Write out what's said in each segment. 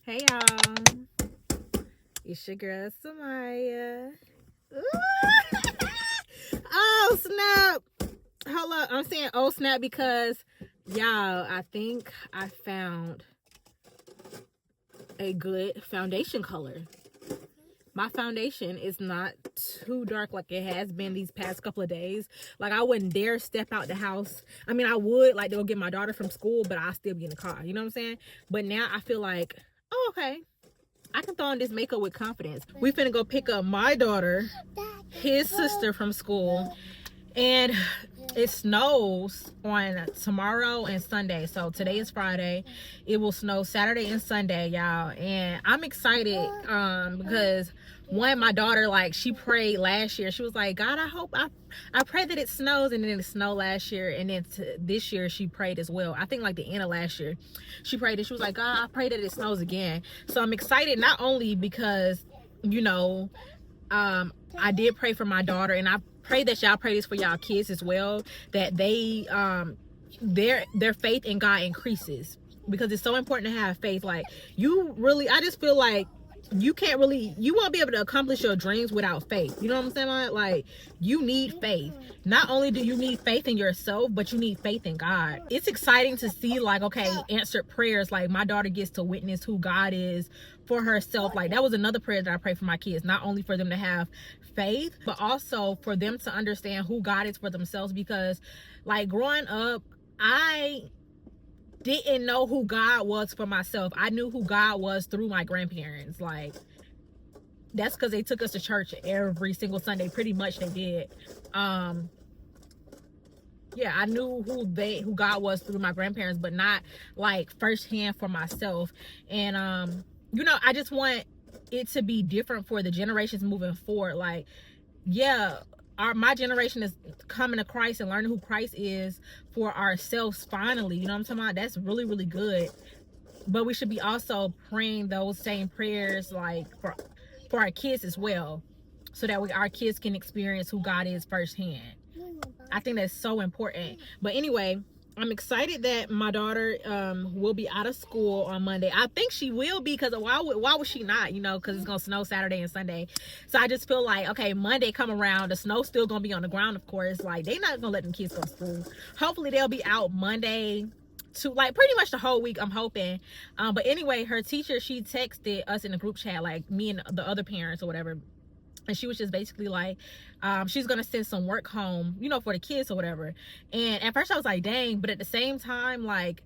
Hey y'all, it's your girl Sumyia. Oh snap! Hold up, I'm saying oh snap because y'all, I think I found a good foundation color. My foundation is not too dark like it has been these past couple of days. Like I wouldn't dare step out the house. I mean, I would like to go get my daughter from school, but I'll still be in the car. You know what I'm saying? But now I feel like, oh, okay, I can throw on this makeup with confidence. We finna go pick up my daughter, his sister from school, and it snows on tomorrow and Sunday. So today is Friday. It will snow Saturday and Sunday, y'all. And I'm excited because one, my daughter, like, she prayed last year. She was like, God, I pray that it snows. And then it snowed last year. And then this year she prayed as well. I think like the end of last year she prayed and she was like, God, I pray that it snows again. So I'm excited not only because, you know, I did pray for my daughter, and I pray that y'all pray this for y'all kids as well, that they their faith in God increases, because it's so important to have faith. Like, you really, I just feel like you won't be able to accomplish your dreams without faith. You know what I'm saying? Like you need faith. Not only do you need faith in yourself, but you need faith in God. It's exciting to see, like, okay, answered prayers. Like my daughter gets to witness who God is for herself. Like that was another prayer that I pray for my kids, not only for them to have faith, but also for them to understand who God is for themselves. Because like growing up, I didn't know who God was for myself. I knew who God was through my grandparents. Like that's because they took us to church every single Sunday. Pretty much they did. Yeah, I knew who God was through my grandparents, but not like firsthand for myself. And you know, I just want it to be different for the generations moving forward. Like, yeah, my generation is coming to Christ and learning who Christ is for ourselves finally. You know what I'm talking about? That's really, really good. But we should be also praying those same prayers like for our kids as well, so that our kids can experience who God is firsthand. I think that's so important. But anyway, I'm excited that my daughter will be out of school on Monday. I think she will be, because why would she not? You know, because it's gonna snow Saturday and Sunday. So I just feel like, okay, Monday come around, the snow's still gonna be on the ground, of course. Like they not gonna let them kids go to school. Hopefully they'll be out Monday to like pretty much the whole week, I'm hoping. But anyway, her teacher, she texted us in the group chat, like me and the other parents or whatever. And she was just basically like, she's gonna send some work home, you know, for the kids or whatever. And at first I was like, dang. But at the same time, like,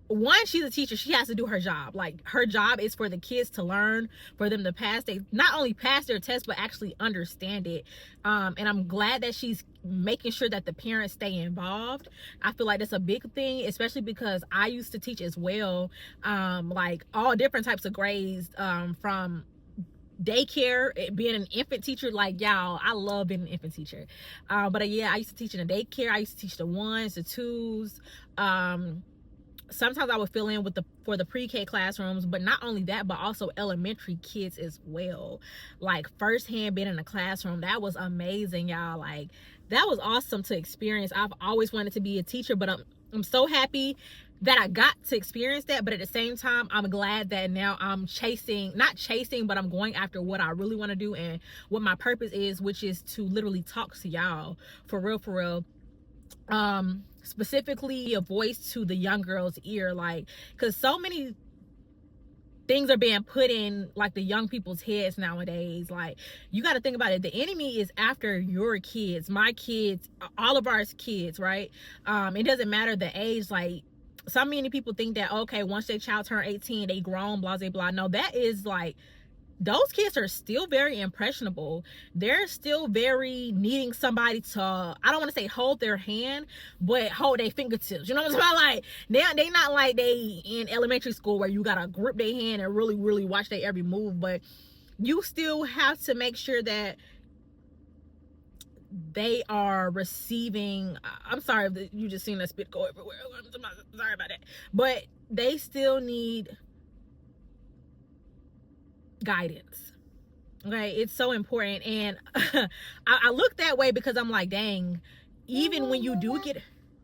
one, she's a teacher, she has to do her job. Like her job is for the kids to learn, for them to not only pass their test, but actually understand it. And I'm glad that she's making sure that the parents stay involved. I feel like that's a big thing, especially because I used to teach as well, like all different types of grades, from daycare, being an infant teacher. Like, y'all, I love being an infant teacher. But yeah, I used to teach in a daycare. I used to teach the 1s, the 2s. Sometimes I would fill in for the pre-K classrooms, but not only that, but also elementary kids as well. Like firsthand being in a classroom, that was amazing, y'all. Like that was awesome to experience. I've always wanted to be a teacher, but I'm so happy that I got to experience that. But at the same time, I'm glad that now I'm not chasing, but I'm going after what I really want to do and what my purpose is, which is to literally talk to y'all for real. Specifically a voice to the young girl's ear, like, because so many things are being put in like the young people's heads nowadays. Like, you got to think about it. The enemy is after your kids, my kids, all of our kids, right? It doesn't matter the age. Like, so many people think that, okay, once their child turn 18, they grown, blah, blah, blah. No, that is like, those kids are still very impressionable. They're still very needing somebody to, I don't want to say hold their hand, but hold their fingertips. You know what I'm saying? Like, they not like they in elementary school where you got to grip their hand and really, really watch their every move. But you still have to make sure that they are receiving. I'm sorry if you just seen that spit go everywhere. I'm sorry about that. But they still need guidance. Okay, it's so important. And I look that way because I'm like, dang, even when you do get,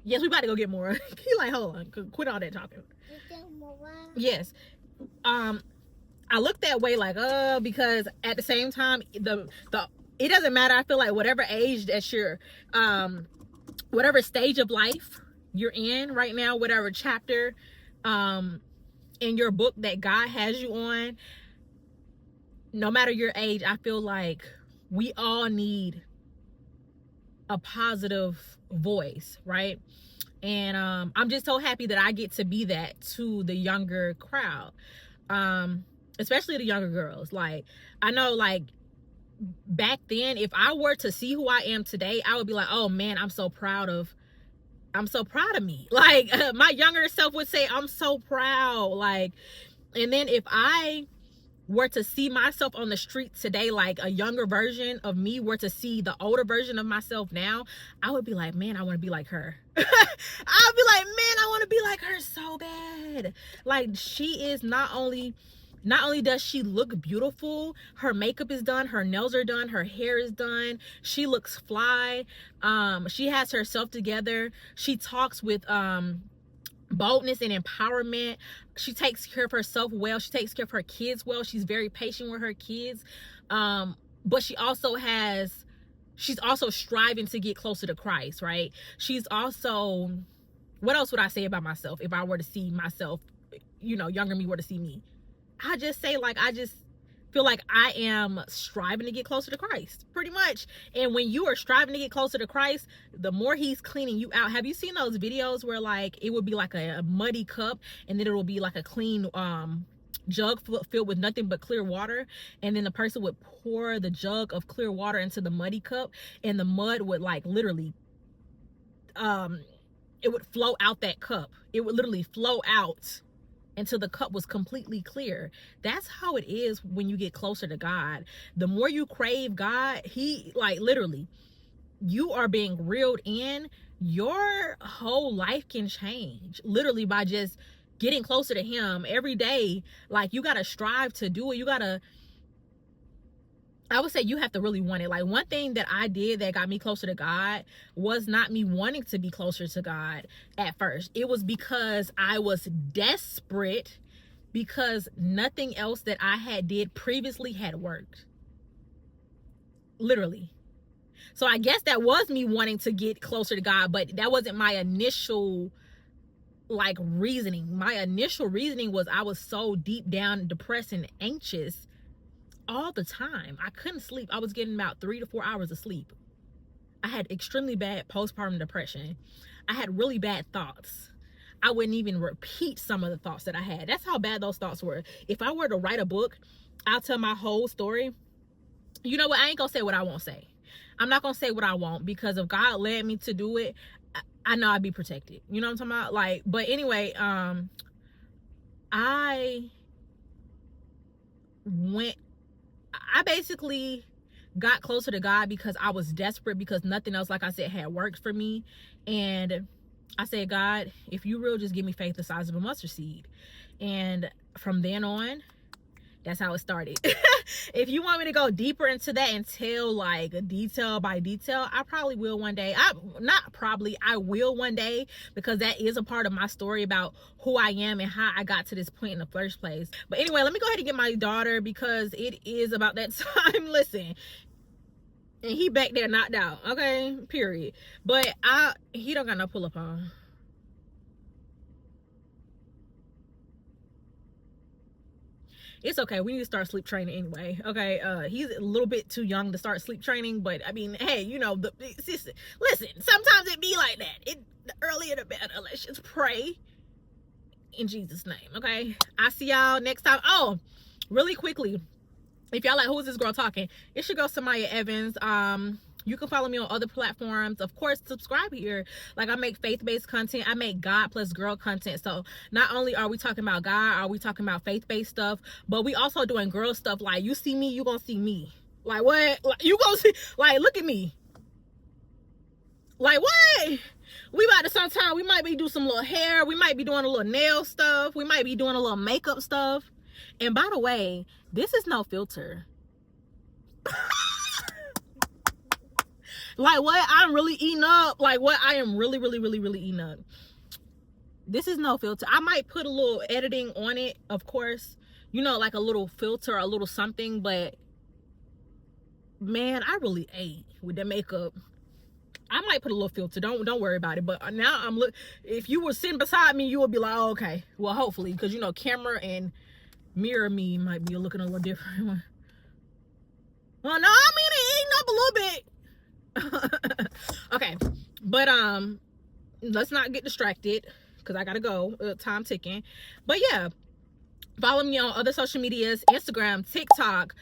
yes, we about to go get more. He like, hold on, quit all that talking. Yes, I look that way like, because at the same time, the it doesn't matter. I feel like whatever age that you're, whatever stage of life you're in right now, whatever chapter in your book that God has you on, no matter your age, I feel like we all need a positive voice, right? And I'm just so happy that I get to be that to the younger crowd, especially the younger girls. Like, I know, like, back then, if I were to see who I am today, I would be like, oh man, I'm so proud of me. Like, my younger self would say, I'm so proud. Like, and then if I were to see myself on the street today, like a younger version of me were to see the older version of myself now, I would be like, man, I want to be like her. I'd be like, man, I want to be like her so bad. Like, she is not only does she look beautiful, her makeup is done, her nails are done, her hair is done, she looks fly, she has herself together, she talks with boldness and empowerment, she takes care of herself well, she takes care of her kids well, she's very patient with her kids, but she's also striving to get closer to Christ, right? She's also, what else would I say about myself if I were to see myself, younger me were to see me? I just say, like, I just feel like I am striving to get closer to Christ, pretty much. And when you are striving to get closer to Christ, the more he's cleaning you out. Have you seen those videos where, like, it would be like a muddy cup and then it will be like a clean jug filled with nothing but clear water, and then the person would pour the jug of clear water into the muddy cup, and the mud would, like, literally it would flow out that cup. It would literally flow out until the cup was completely clear. That's how it is when you get closer to God. The more you crave God, he, like, literally, you are being reeled in. Your whole life can change literally by just getting closer to him every day. Like, you gotta strive to do it. I would say you have to really want it. Like, one thing that I did that got me closer to God was not me wanting to be closer to God at first. It was because I was desperate, because nothing else that I had did previously had worked. Literally. So I guess that was me wanting to get closer to God, but that wasn't my initial, like, reasoning. My initial reasoning was I was so deep down depressed and anxious all the time. I couldn't sleep. I was getting about 3 to 4 hours of sleep. I had extremely bad postpartum depression. I had really bad thoughts. I wouldn't even repeat some of the thoughts that I had. That's how bad those thoughts were. If I were to write a book, I'll tell my whole story. You know what? I ain't gonna say what I won't say. I'm not gonna say what I won't, because if God led me to do it, I know I'd be protected. You know what I'm talking about? Like, but anyway, I basically got closer to God because I was desperate, because nothing else, like I said, had worked for me. And I said, God, if you real, just give me faith the size of a mustard seed. And from then on, that's how it started. If you want me to go deeper into that and tell, like, detail by detail, I probably will one day. I will one day, because that is a part of my story about who I am and how I got to this point in the first place. But anyway, let me go ahead and get my daughter, because it is about that time. Listen, and he back there knocked out, okay, period. But he don't got no pull-up on. It's okay. We need to start sleep training anyway. Okay. He's a little bit too young to start sleep training, but I mean, hey, listen, sometimes it be like that. The earlier the better. Let's just pray in Jesus' name. Okay. I see y'all next time. Oh, really quickly, if y'all like, who is this girl talking? It should go SumyiaEvans. You can follow me on other platforms. Of course, subscribe here. Like, I make faith-based content. I make God plus girl content. So not only are we talking about God, are we talking about faith-based stuff, but we also doing girl stuff. Like, you see me, you gonna see me. Like, what? Like, you gonna see, like, look at me. Like, what? We about to, sometime we might be doing some little hair. We might be doing a little nail stuff. We might be doing a little makeup stuff. And by the way, this is no filter. Like, what? I'm really eating up. Like, what? I am really, really, really, really eating up. this is no filter. I might put a little editing on it, of course, you know, like a little filter, a little something, but man, I really ate with the makeup. I might put a little filter. Don't worry about it. But now I'm if you were sitting beside me, you would be like, oh, okay, well, hopefully, because you know, camera and mirror me might be looking a little different. Well, no, I mean, it eating up a little bit. Okay, but let's not get distracted because I gotta go. Time ticking. But yeah, follow me on other social medias: Instagram, TikTok,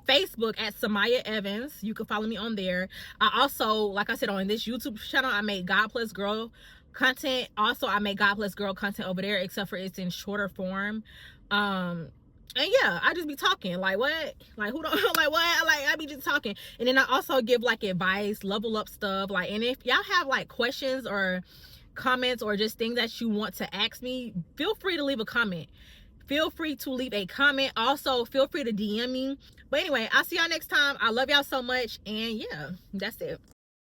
Facebook at SumyiaEvans. You can follow me on there. I also, like I said, on this YouTube channel, I make God Plus Girl content. Also, I make God Plus Girl content over there, except for it's in shorter form. And yeah, I just be talking like what, like who don't like what, like I be just talking. And then I also give like advice, level up stuff, like, and if y'all have like questions or comments or just things that you want to ask me, feel free to leave a comment. Feel free to leave a comment. Also, feel free to DM me. But anyway, I'll see y'all next time. I love y'all so much. And yeah, that's it.